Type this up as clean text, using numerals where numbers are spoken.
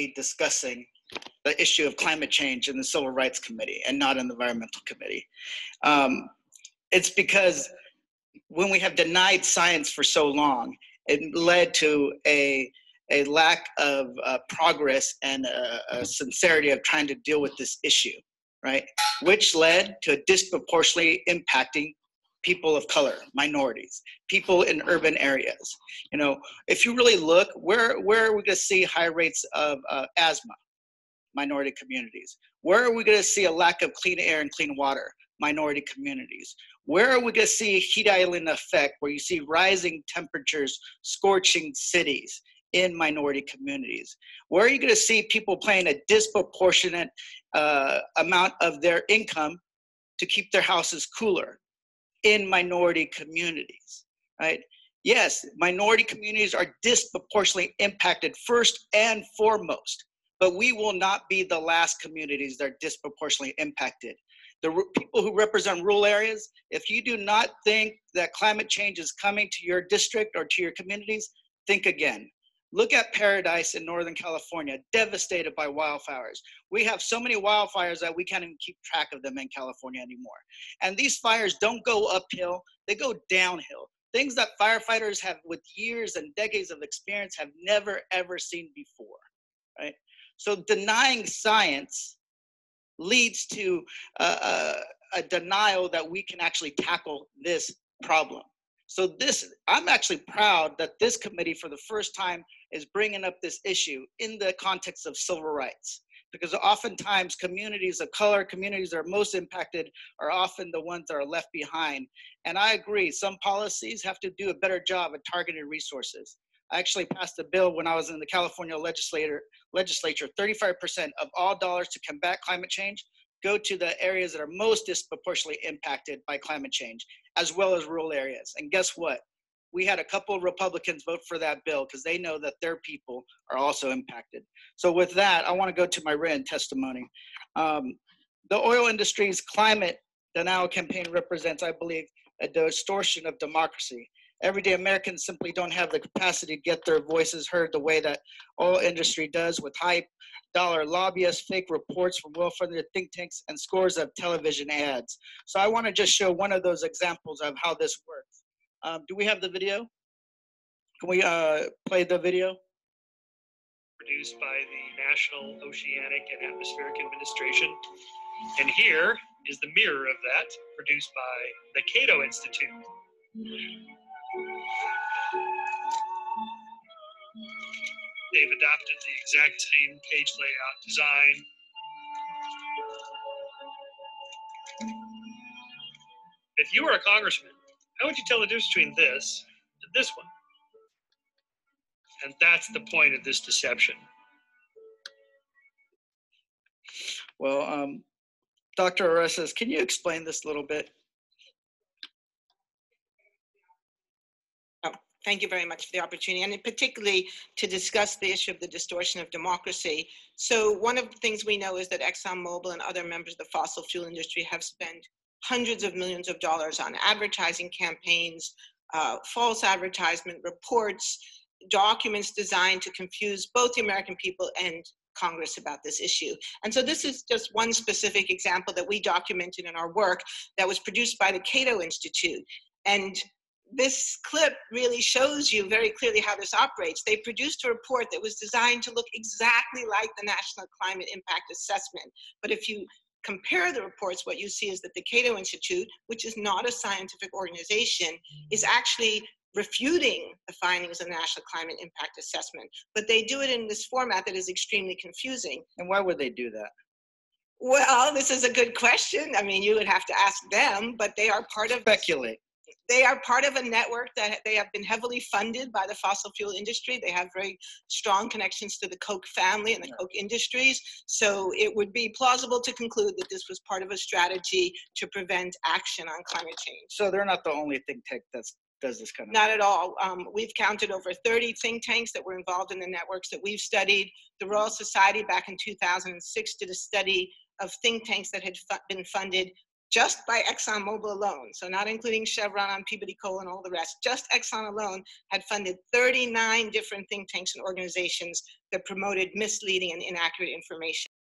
discussing the issue of climate change in the Civil Rights Committee and not in the Environmental Committee. It's because when we have denied science for so long, it led to a lack of progress and a sincerity of trying to deal with this issue, right? Which led to disproportionately impacting people of color, minorities, people in urban areas. You know, if you really look, where are we gonna see high rates of asthma? Minority communities. Where are we gonna see a lack of clean air and clean water? Minority communities. Where are we gonna see heat island effect, where you see rising temperatures, scorching cities in minority communities? Where are you gonna see people paying a disproportionate amount of their income to keep their houses cooler? In minority communities, right? Yes, minority communities are disproportionately impacted first and foremost, but we will not be the last communities that are disproportionately impacted. The people who represent rural areas, if you do not think that climate change is coming to your district or to your communities, think again. Look at Paradise in Northern California, devastated by wildfires. We have so many wildfires that we can't even keep track of them in California anymore. And these fires don't go uphill, they go downhill. Things that firefighters have with years and decades of experience have never ever seen before, right? So denying science leads to a denial that we can actually tackle this problem. So I'm actually proud that this committee for the first time is bringing up this issue in the context of civil rights, because oftentimes communities of color, communities that are most impacted are often the ones that are left behind. And I agree, some policies have to do a better job at targeted resources. I actually passed a bill when I was in the California legislature, 35% of all dollars to combat climate change go to the areas that are most disproportionately impacted by climate change, as well as rural areas. And guess what? We had a couple of Republicans vote for that bill because they know that their people are also impacted. So with that, I want to go to my written testimony. The oil industry's climate denial campaign represents, I believe, a distortion of democracy. Everyday Americans simply don't have the capacity to get their voices heard the way that oil industry does, with high dollar lobbyists, fake reports from well-funded think tanks, and scores of television ads. So I want to just show one of those examples of how this works. Do we have the video? Can we play the video? Produced by the National Oceanic and Atmospheric Administration. And here is the mirror of that, produced by the Cato Institute. They've adopted the exact same page layout design. If you were a congressman, how would you tell the difference between this and this one? And that's the point of this deception. Well, Dr. Orestes, can you explain this a little bit? Thank you very much for the opportunity, and particularly to discuss the issue of the distortion of democracy. So one of the things we know is that ExxonMobil and other members of the fossil fuel industry have spent hundreds of millions of dollars on advertising campaigns, false advertisement reports, documents designed to confuse both the American people and Congress about this issue. And so this is just one specific example that we documented in our work that was produced by the Cato Institute. And this clip really shows you very clearly how this operates. They produced a report that was designed to look exactly like the National Climate Impact Assessment. But if you compare the reports, what you see is that the Cato Institute, which is not a scientific organization, is actually refuting the findings of the National Climate Impact Assessment. But they do it in this format that is extremely confusing. And why would they do that? Well, this is a good question. I mean, you would have to ask them, but they are part of— Speculate. They are part of a network that they have been heavily funded by the fossil fuel industry. They have very strong connections to the Koch family and the Koch industries. So it would be plausible to conclude that this was part of a strategy to prevent action on climate change. So they're not the only think tank that does this kind of— Not at all. We've counted over 30 think tanks that were involved in the networks that we've studied. The Royal Society back in 2006 did a study of think tanks that had been funded just by ExxonMobil alone, so not including Chevron and Peabody Coal and all the rest, just Exxon alone had funded 39 different think tanks and organizations that promoted misleading and inaccurate information.